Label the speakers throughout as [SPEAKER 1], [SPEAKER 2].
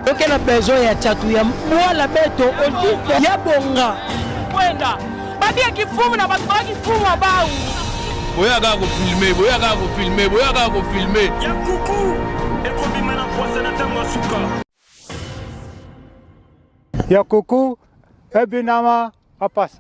[SPEAKER 1] Donc on a besoin ya chatu ya mwala beto olive ya bonga.
[SPEAKER 2] Kwenda. Babi ya kifumu na batu baki kifumu abau.
[SPEAKER 3] Boya ga ko filmer, boya ga ko filmer, boya ga ko filmer.
[SPEAKER 4] Ya kuku. Eko bimana poisa na tamu asuka.
[SPEAKER 5] Ya kuku ebinama apasa.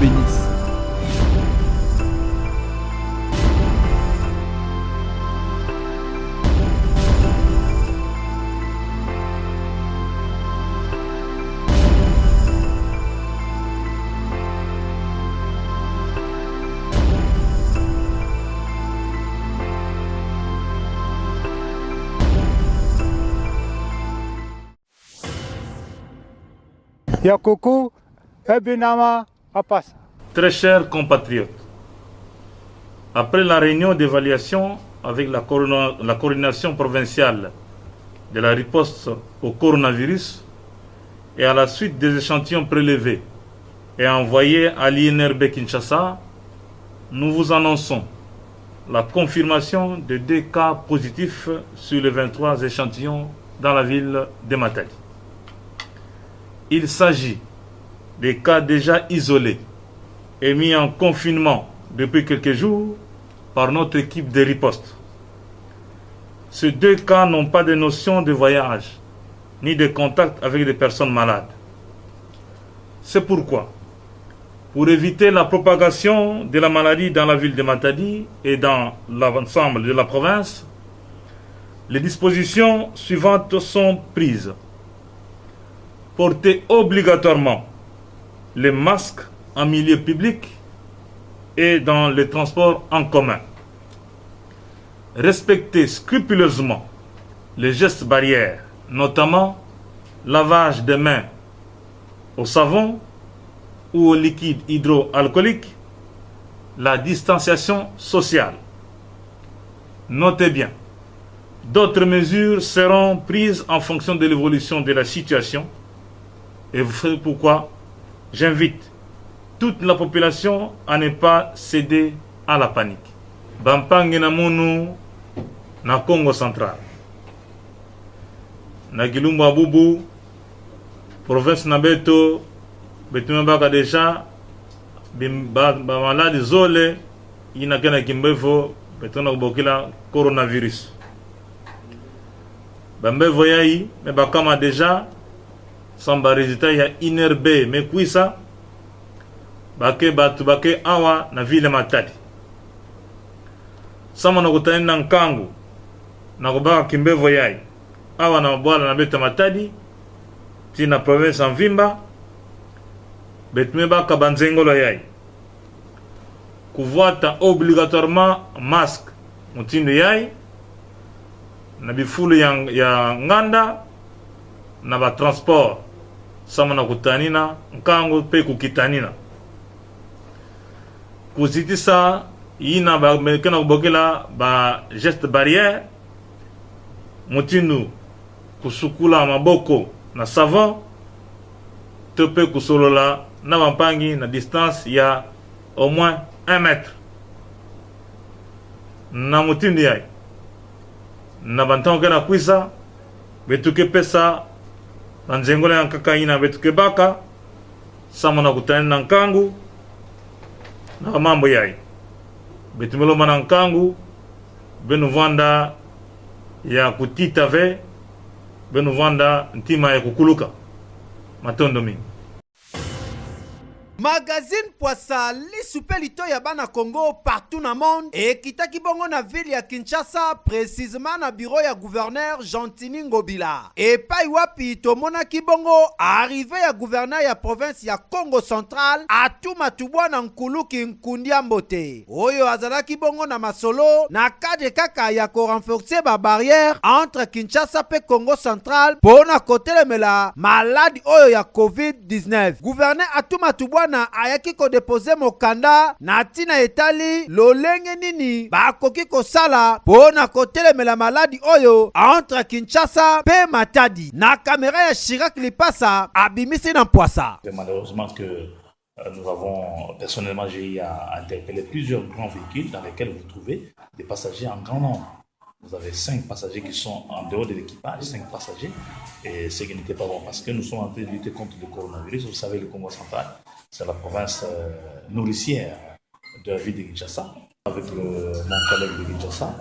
[SPEAKER 6] Bénisse.
[SPEAKER 5] Ya kuku ebinama apasa.
[SPEAKER 7] Très chers compatriotes, après la réunion d'évaluation avec la coordination provinciale de la riposte au coronavirus et à la suite des échantillons prélevés et envoyés à l'INRB Kinshasa, nous vous annonçons la confirmation de 2 cas positifs sur les 23 échantillons dans la ville de Matadi. Il s'agit des cas déjà isolés et mis en confinement depuis quelques jours par notre équipe de riposte. Ces 2 cas n'ont pas de notion de voyage ni de contact avec des personnes malades. C'est pourquoi, pour éviter la propagation de la maladie dans la ville de Matadi et dans l'ensemble de la province, les dispositions suivantes sont prises. Porter obligatoirement les masques en milieu public et dans les transports en commun. Respecter scrupuleusement les gestes barrières, notamment lavage des mains au savon ou au liquide hydroalcoolique, la distanciation sociale. Notez bien, d'autres mesures seront prises en fonction de l'évolution de la situation et c'est pourquoi j'invite toute la population à ne pas céder à la panique. Bampangi na munu na Congo central. Na Gilumbu Abubu, province na beto, betume baka deja, ba maladi zole, ina kena kimbevo, beto na kubokila coronavirus. Bambevo yai, me bakama deja, samba résultat ya INRB, me kuisa, bake batu bake awa na vile Matadi. Sama na kutani na Nkangu na kubaka kimbevo yai awa na mabwala na beta Matadi tina province Mvimba betume baka banzengolo yai kuvuata obligatoirement masque mutindo yai na bifulu ya nganda na ba transport sama na kutanina Nkangu pe kukitanina kuzitisa ina ba mekena kubokela ba geste barrière mutinu kusukula maboko na savon tope kusolola na bampangi na distance ya au moins 1 mètre na mutinu yai na bantonga na kwisa betuke pesa banzengola ya kakaina betuke baka sama na kutani na Nkangu na mambo yai betumelo mana Nkangu benu vanda ya kutita ve benu vanda ntima ya kukuluka matondo mingi.
[SPEAKER 8] Magazine Poissa lisupe lito ya bana Congo partout na monde et kitaki bongo na ville ya Kinshasa précisément na bureau ya gouverneur Gentini Ngobila et pai wapi tomona kibongo arrivé ya gouverneur ya province ya Congo central Atuma Tubwana Nkuluki Nkundia Mbote oyo azalaki bongo na masolo na cadre kaka ya ko renforcer ba barrière entre Kinshasa pe Congo central pona kotelemela maladi oyo ya COVID-19. Gouverneur Atuma Tubwana bwana ayaki kodepose mokanda na tina etali lolenge nini bakoki kosala pona kotelemela maladi oyo entre Kinshasa pe Matadi. Na caméra ya Chirac Lipasa abimisi na Mpwasa.
[SPEAKER 7] Malheureusement que nous avons, personnellement, j'ai eu à interpeller plusieurs grands véhicules dans lesquels vous trouvez des passagers en grand nombre. Vous avez 5 passagers qui sont en dehors de l'équipage, 5 passagers, et ce qui n'était pas bon parce que nous sommes en train de lutter contre le coronavirus. Vous savez, le Congo central, c'est la province nourricière de la ville de Kinshasa. Avec mon collègue de Kinshasa,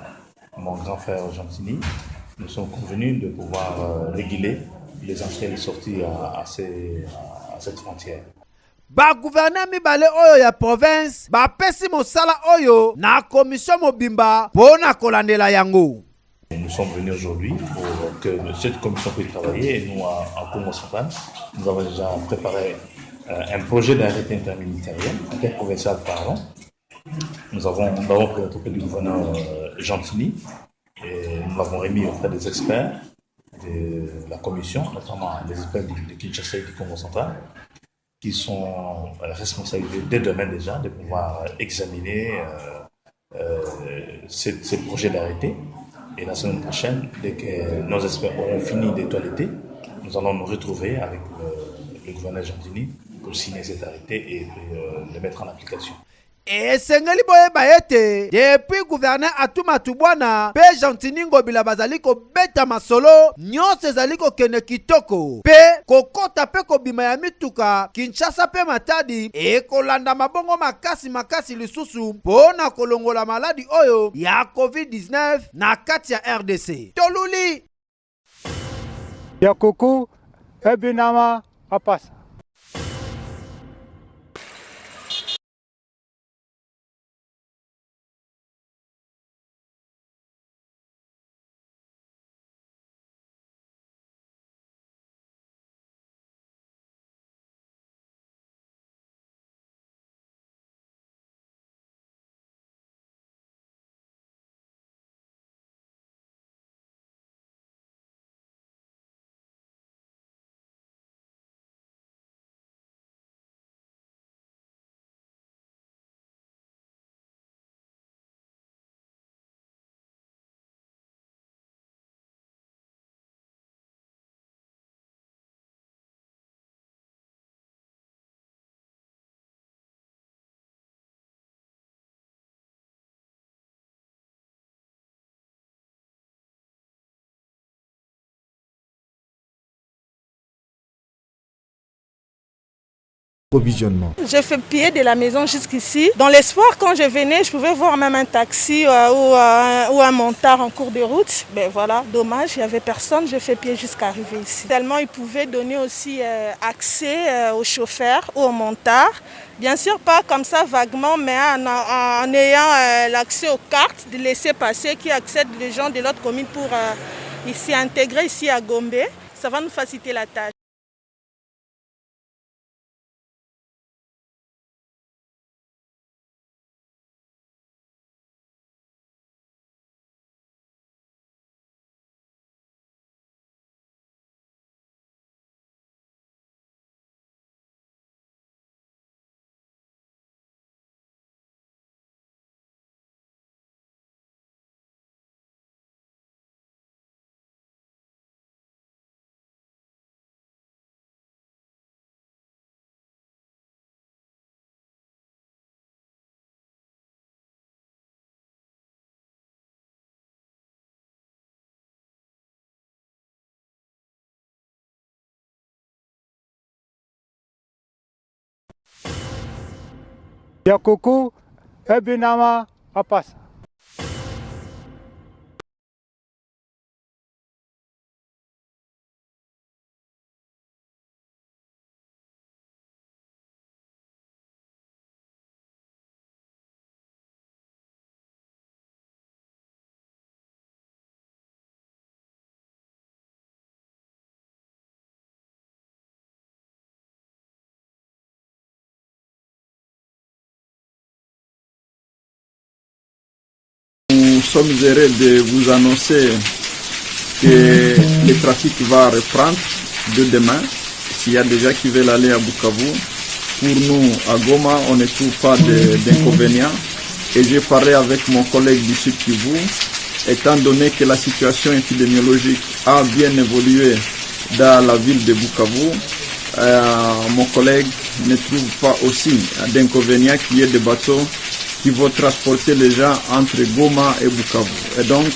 [SPEAKER 7] mon grand frère Gentini, nous sommes convenus de pouvoir réguler les entrées et les sorties à cette frontière.
[SPEAKER 8] Ba gouverneur mibale oyo ya province ba pesi mosala oyo na commission mobimba pona kolandela yango.
[SPEAKER 7] Nous sommes venus aujourd'hui pour que cette commission puisse travailler et nous en Congo central, nous avons déjà préparé un projet d'arrêté interprovincial pardon. Nous avons pris l'autorité du gouverneur Gentini et nous l'avons remis auprès des experts de la commission, notamment les experts de Kinshasa et du Congo central, qui sont responsables dès demain déjà de pouvoir examiner ces projets d'arrêté. Et la semaine prochaine, dès que nos experts auront fini de toiletter, nous allons nous retrouver avec le gouverneur Gentini pour signer cet arrêté et le mettre en application.
[SPEAKER 8] Et sengeli boyeba ete depuis gouverneur Atuma Tubwana pe Gentini Ngobila bazali ko beta masolo nyonso ezali ko kene kitoko pe kokota pe kobima ya mituka Kinshasa pe Matadi e kolanda mabongo makasi lisusu pona kolongola maladi oyo ya COVID-19 na kati ya RDC. Toluli
[SPEAKER 5] ya kuku ebinama apasa.
[SPEAKER 2] J'ai fait pied de la maison jusqu'ici. Dans l'espoir, quand je venais, je pouvais voir même un taxi ou un montard en cours de route. Ben voilà, dommage, il n'y avait personne. J'ai fait pied jusqu'à arriver ici. Tellement ils pouvaient donner aussi accès aux chauffeurs ou aux montards. Bien sûr, pas comme ça vaguement, mais en ayant l'accès aux cartes, de laisser passer qui accèdent les gens de l'autre commune pour ici intégrer ici à Gombe. Ça va nous faciliter la tâche.
[SPEAKER 5] Ya kuku ebinama apasa.
[SPEAKER 6] Nous sommes heureux de vous annoncer que le trafic va reprendre de demain. S'il y a des gens qui veulent aller à Bukavu, pour nous à Goma, on ne trouve pas d'inconvénients. Et j'ai parlé avec mon collègue du Sud Kivu, étant donné que la situation épidémiologique a bien évolué dans la ville de Bukavu, mon collègue ne trouve pas aussi d'inconvénients qu'il y ait des bateaux qui vont transporter les gens entre Goma et Bukavu. Et donc,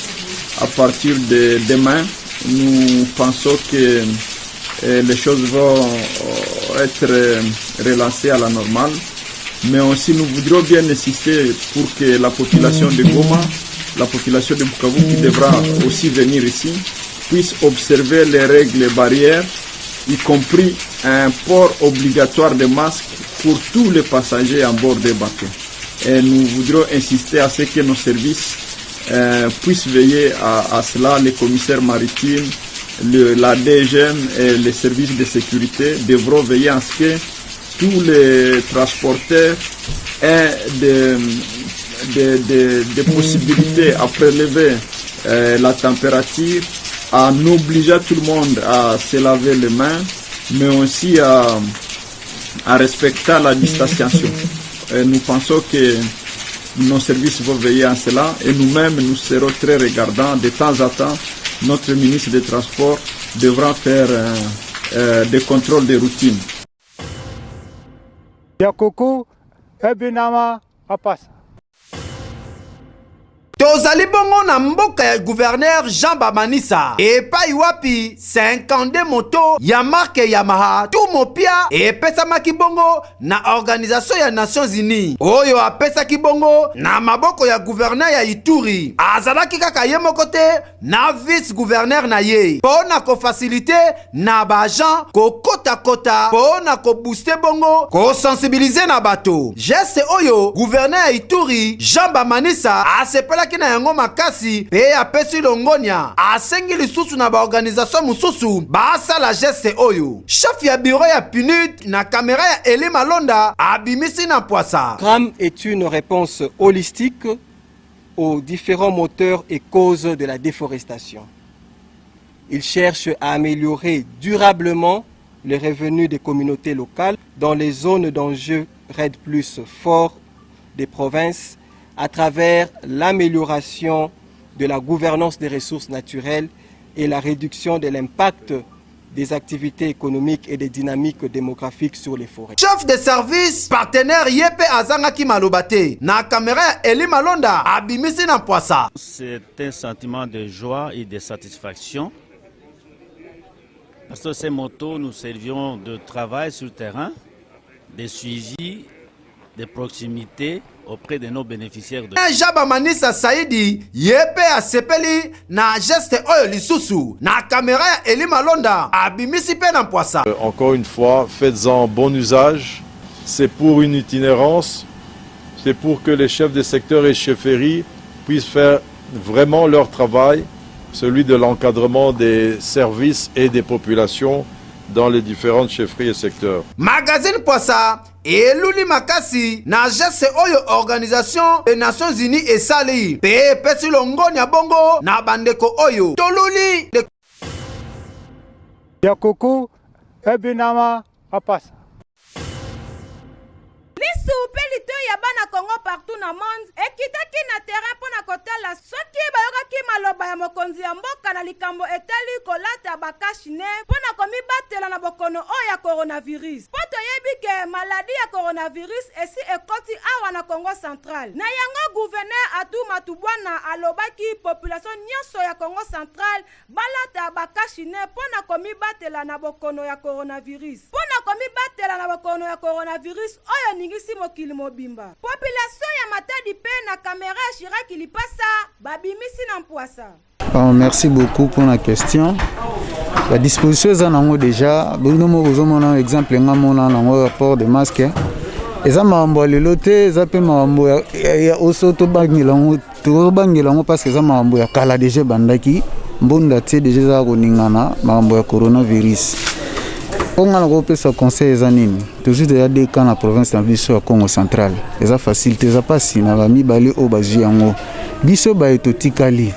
[SPEAKER 6] à partir de demain, nous pensons que les choses vont être relancées à la normale. Mais aussi, nous voudrions bien insister pour que la population de Goma, la population de Bukavu qui devra aussi venir ici, puisse observer les règles et barrières, y compris un port obligatoire de masques pour tous les passagers à bord des bateaux. Et nous voudrions insister à ce que nos services puissent veiller à cela. Les commissaires maritimes, la DGM et les services de sécurité devront veiller à ce que tous les transporteurs aient des possibilités à prélever la température, en obligeant tout le monde à se laver les mains, mais aussi à respecter la distanciation. Nous pensons que nos services vont veiller à cela et nous-mêmes nous serons très regardants. De temps en temps, notre ministre des Transports devra faire des contrôles de routine.
[SPEAKER 5] Yakoko, Ebinama, Apasa.
[SPEAKER 8] Tozali bongo na mboka ya gouverneur Jean Bamanisa epai wapi 52 moto ya marque Yamaha tout mopia epesamaki bongo na organisation ya Nations Unies oyo apesaki bongo na maboko ya gouverneur ya Ituri azalaki kaka ye moko te na vice gouverneur na ye pona ko faciliter na ba agent ko kota pona ko booster bongo ko sensibiliser na bato geste oyo gouverneur ya Ituri Jean Bamanisa asepela kina yango makasi pe apesi longonia asengi lisusu na baorganisation mususu basala geste oyo chef ya bureau ya PNUD na caméra ya Eli Malonda abimisi na poisa.
[SPEAKER 9] CRAM est une réponse holistique aux différents moteurs et causes de la déforestation. Il cherche à améliorer durablement les revenus des communautés locales dans les zones d'enjeux RED+ forts des provinces à travers l'amélioration de la gouvernance des ressources naturelles et la réduction de l'impact des activités économiques et des dynamiques démographiques sur les forêts.
[SPEAKER 8] Chef de service partenaire Yepe Azangaki Malobate na caméra Eli Malonda abimisi na poisa.
[SPEAKER 10] C'est un sentiment de joie et de satisfaction parce que ces motos nous servions de travail sur le terrain, de suivi, de proximité auprès de nos bénéficiaires.
[SPEAKER 8] Jaba Manisa Saidi yepe asepeli na geste oyo lisusu na caméra ya Eli Malonda abimisi pe na poisa.
[SPEAKER 11] Encore une fois, faites-en bon usage. C'est pour une itinérance. C'est pour que les chefs de secteur et chefferies puissent faire vraiment leur travail, celui de l'encadrement des services et des populations dans les différentes chefferies et secteurs.
[SPEAKER 8] Magazine Poisa eluli makasi na geste oyo organisation des Nations Unies esali pe pesi longonia bongo na bandeko oyo toluli de
[SPEAKER 5] Yakoko, Ebinama, Apasa.
[SPEAKER 12] Lisupelito ya bana Congo partout na monde ekitaki na terrain pona kotala soki bayokaki maloba ya mokonzi ya mboka na likambo etali kolata bakashine pona komibatela na bokono oyo ya coronavirus. Poto yebi ke maladi ya coronavirus esi ekoti awa na Congo Central. Na yango gouverneur Atuma Tubwana alobaki population nyonso ya Congo Central balata bakashine pona komibatela na bokono ya coronavirus. Pona komibatela na bokono ya coronavirus oyo ningisi mokili mobimba. Population ya Matadi pe na caméra Chiraki lipasa babimisi na mpoisa.
[SPEAKER 13] Merci beaucoup pour la question. La disposition est en déjà. Nous avons exemple un rapport de masque. Les amambos les lotés, les appels mambo ya osoto bangilango, to bangilango parce que les mambo ya kala déjà bandaki, bonda tse déjà za koningana mambo ya coronavirus. On a repris ce conseil zanini. Toujours déjà des cas dans la province de Biso Congo central. Les a facilité za passi na ba mi bali o bajiango. Biso ba etotikali.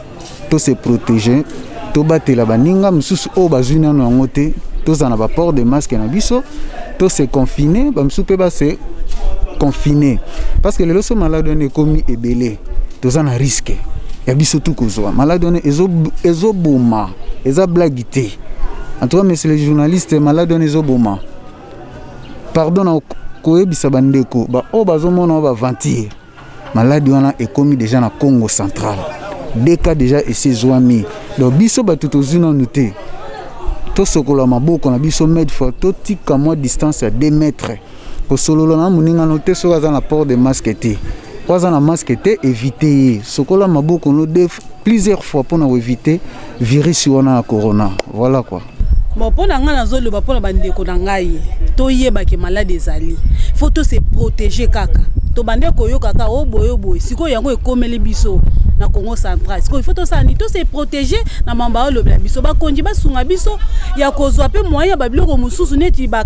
[SPEAKER 13] To se protéger, to batela baninga mususu o bazuna no ngote. tous en a port de masque na biso, tous se confiner, bamsu pe ba se confiner parce que les loso malade on est commis et belé, tous en a risque. Ya biso tout kozwa malade on ezo boma, eza blagité. En tout cas, messieurs les journalistes, malade on ezo boma. Pardon na koyebisa bandeko, ba o bazomona ba ventir. Malade on est commis déjà na Congo central. Des cas déjà essayé zoami. Donc biso batuto zuna noté. To sokola maboko na biso med for to tika moi distance à 2 mètres. Ko sololo na muninga noté so za na port de masque té. Kwa za na masque té éviter. Sokola maboko no plusieurs fois pour éviter virus wana corona. Voilà quoi.
[SPEAKER 14] Bon pour nga nazoloba pour bandeko na ngai. To yeba ke malade ezali. Faut to se protéger kaka. To bandeko yo kaka oboyo siko yango ekomeli biso na Congo central. Il faut to se protéger na mamba lo biso ba konji ba sunga biso ya kozwa pe moya ba biloko mususu neti ba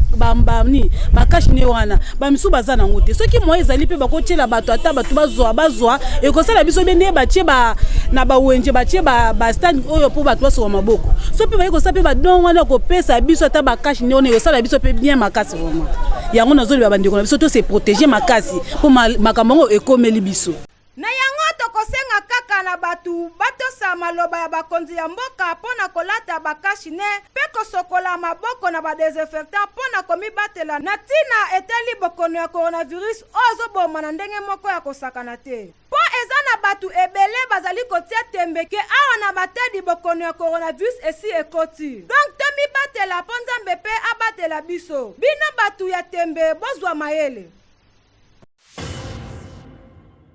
[SPEAKER 14] ni ba kashine wana ba misu bazana ngote soki moya ezali pe ba kotiela bato ata bato bazwa e kosala biso bene ba tie ba na ba wenje ba tie ba stand oyo po bato baso maboko so pe ba ko sa pe ba don wana ko pesa biso ata ba kashine ona yosala biso pe bien makasi vraiment yango nazoli ba bandeko na biso to se protéger makasi po makambo ekomeli biso
[SPEAKER 12] na yango tokosenga kaka na batu batosa maloba ya bakonzi ya mboka pona kolata bakashine pe kosokola maboko na badesinfectant pona komibatela na tina eteli bokono ya coronavirus ozoboma na ndenge moko ya kosakana te po eza na batu ebele bazali kotia tembe ke awa na batedi bokono ya coronavirus esi ekoti donc tomibatela po nzambe pe abatela biso bino batu ya tembe bozwa mayele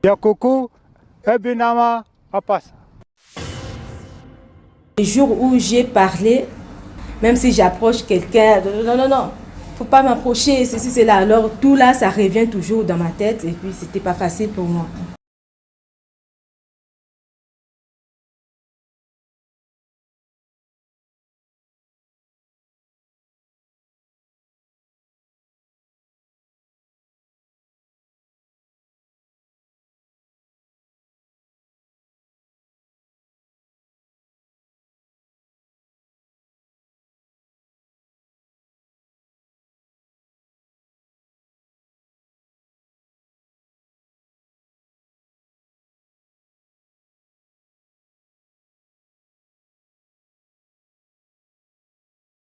[SPEAKER 5] Yakoko, Ebinama, Apasa.
[SPEAKER 15] Le jour où j'ai parlé, même si j'approche quelqu'un, non, faut pas m'approcher, ceci, c'est là. Alors tout là, ça revient toujours dans ma tête et puis c'était pas facile pour moi.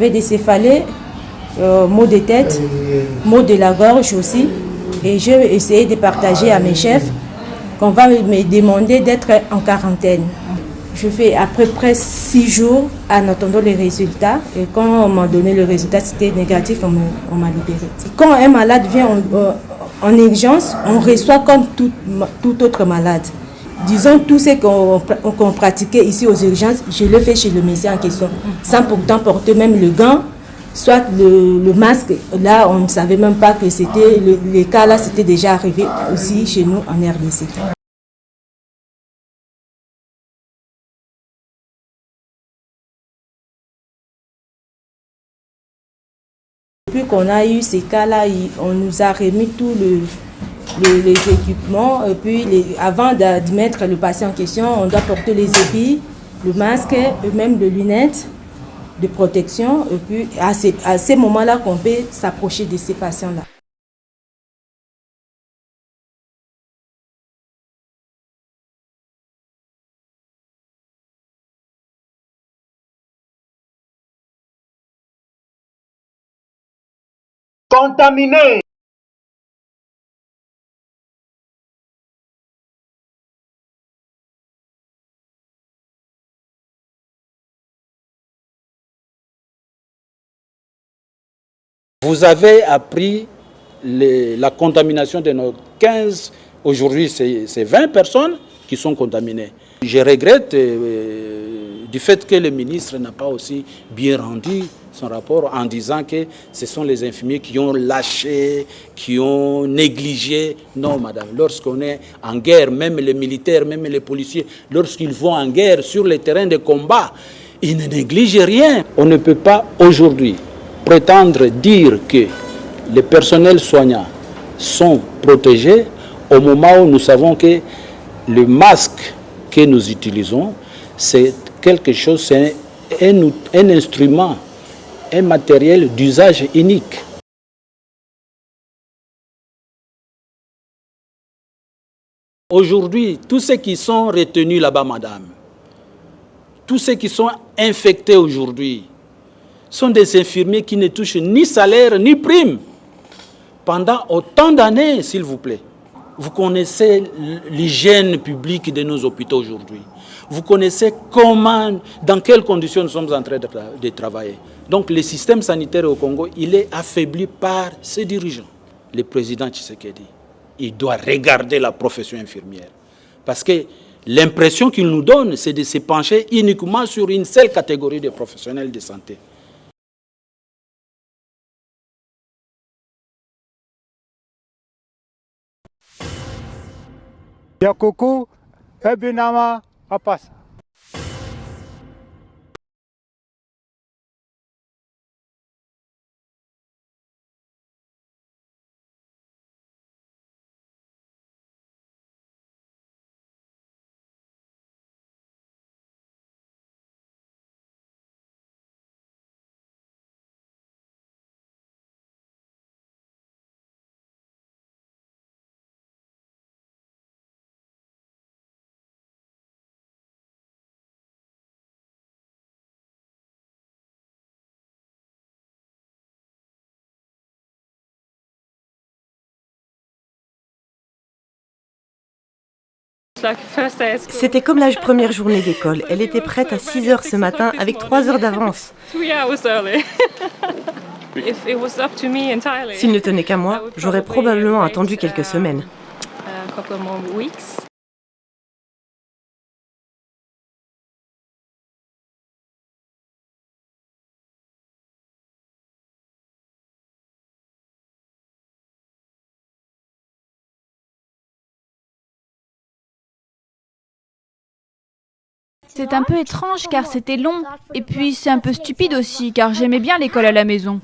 [SPEAKER 15] J'avais des céphalées, maux de tête, maux de la gorge aussi. Et j'ai essayé de partager à mes chefs qu'on va me demander d'être en quarantaine. Je fais à peu près 6 jours en attendant les résultats. Et quand on m'a donné le résultat, c'était négatif, on m'a libéré. Quand un malade vient en urgence, on reçoit comme tout autre malade. Disons, tout ce qu'on pratiquait ici aux urgences, je le fais chez le médecin en question, sans pourtant porter même le gant, soit le masque. Là, on ne savait même pas que c'était, les cas là, c'était déjà arrivé aussi chez nous en RDC. Depuis qu'on a eu ces cas-là, on nous a remis tout les équipements, et puis avant d'admettre le patient en question, on doit porter les épis, le masque, et même les lunettes de protection, et puis à ces moments-là qu'on peut s'approcher de ces patients-là.
[SPEAKER 8] Contaminé.
[SPEAKER 16] Vous avez appris la contamination de nos 15, aujourd'hui c'est 20 personnes qui sont contaminées. Je regrette du fait que le ministre n'a pas aussi bien rendu son rapport en disant que ce sont les infirmiers qui ont lâché, qui ont négligé. Non, madame, lorsqu'on est en guerre, même les militaires, même les policiers, lorsqu'ils vont en guerre sur les terrains de combat, ils ne négligent rien. On ne peut pas aujourd'hui prétendre dire que les personnels soignants sont protégés au moment où nous savons que le masque que nous utilisons, c'est quelque chose, c'est un instrument un matériel d'usage unique. Aujourd'hui, tous ceux qui sont retenus là-bas, madame, tous ceux qui sont infectés aujourd'hui, sont des infirmiers qui ne touchent ni salaire ni prime pendant autant d'années, s'il vous plaît. Vous connaissez l'hygiène publique de nos hôpitaux aujourd'hui. Vous connaissez comment, dans quelles conditions nous sommes en train de travailler. Donc le système sanitaire au Congo, il est affaibli par ses dirigeants. Le président Tshisekedi, il doit regarder la profession infirmière. Parce que l'impression qu'il nous donne, c'est de se pencher uniquement sur une seule catégorie de professionnels de santé.
[SPEAKER 5] Yakoko, Ebinama, Apasa.
[SPEAKER 17] C'était comme la première journée d'école. Elle était prête à 6 h ce matin avec 3 heures d'avance. S'il ne tenait qu'à moi, j'aurais probablement attendu quelques semaines.
[SPEAKER 18] C'est un peu étrange car c'était long. Et puis c'est un peu stupide aussi car j'aimais bien l'école à la maison.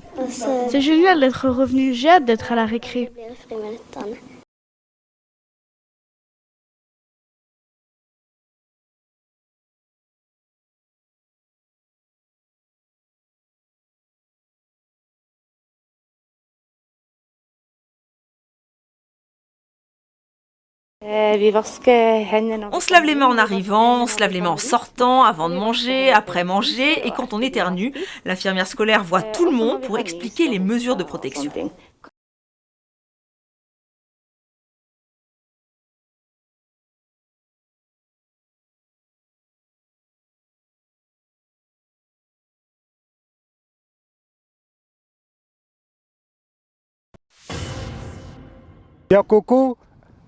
[SPEAKER 19] C'est génial d'être revenu, j'ai hâte d'être à la récré.
[SPEAKER 20] On se lave les mains en arrivant, on se lave les mains en sortant, avant de manger, après manger, et quand on éternue, l'infirmière scolaire voit tout le monde pour expliquer les mesures de protection.
[SPEAKER 5] Yakoko,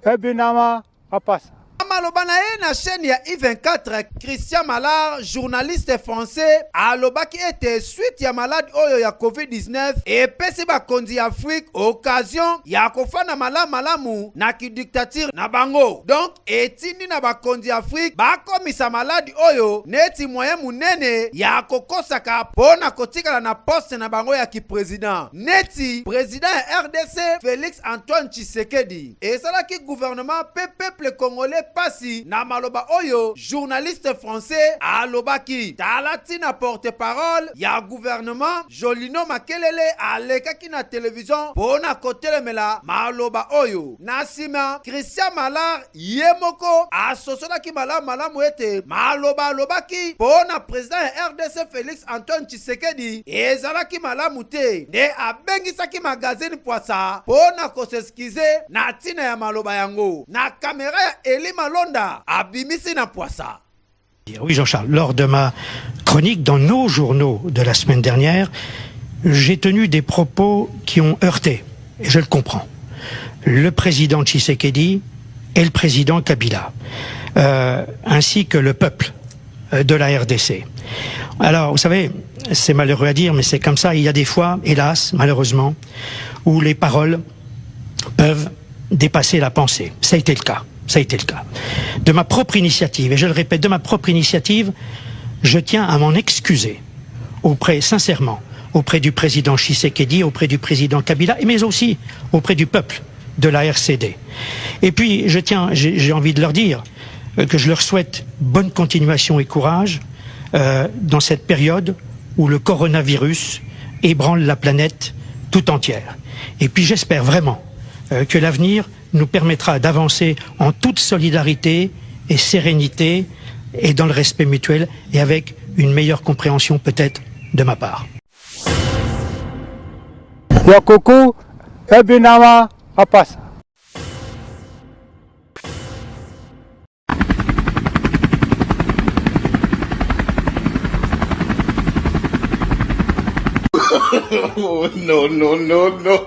[SPEAKER 5] Ebinama, Apasa.
[SPEAKER 8] Maloba na ye na chaîne ya I24, Christian Malard, journaliste français, alobaki ete suite ya malade oyo ya COVID-19 epesi bakonzi ya Afrique occasion ya kofana malamu na kidictature na bango. Donc etindi na bakonzi ya Afrique bakomisa maladi oyo neti moyen munene ya kokosaka pona kotikala na poste na bango ya ki-président. Neti président ya RDC Félix Antoine Tshisekedi esalaki gouvernement peuple congolais pasi na maloba oyo journaliste français alobaki talati na porte-parole ya gouvernement Jolino Makelele alekaki na télévision pona kotelemela maloba oyo. Na sima Christian Malard yemoko asosolaki malamu ete maloba alobaki pona président ya RDC Félix Antoine Tshisekedi ezalaki malamu te nde abengisaki magazine Poisa pona koseskize na tina ya maloba yango. Na caméra ya Eli Malonda abimisi na Poisa.
[SPEAKER 21] Oui, Jean-Charles, lors de ma chronique dans nos journaux de la semaine dernière, j'ai tenu des propos qui ont heurté, et je le comprends, le président Tshisekedi et le président Kabila, ainsi que le peuple de la RDC. Alors, vous savez, c'est malheureux à dire, mais c'est comme ça. Il y a des fois, hélas, malheureusement, où les paroles peuvent dépasser la pensée. Ça a été le cas. Ça a été le cas. De ma propre initiative, et je le répète, de ma propre initiative, je tiens à m'en excuser sincèrement, auprès du président Tshisekedi, auprès du président Kabila, mais aussi auprès du peuple de la RCD. Et puis, j'ai envie de leur dire que je leur souhaite bonne continuation et courage dans cette période où le coronavirus ébranle la planète tout entière. Et puis j'espère vraiment que l'avenir nous permettra d'avancer en toute solidarité et sérénité et dans le respect mutuel et avec une meilleure compréhension peut-être de ma part.
[SPEAKER 5] Yakoko, Ebinama, Apasa.
[SPEAKER 3] Oh, no, no, no, no.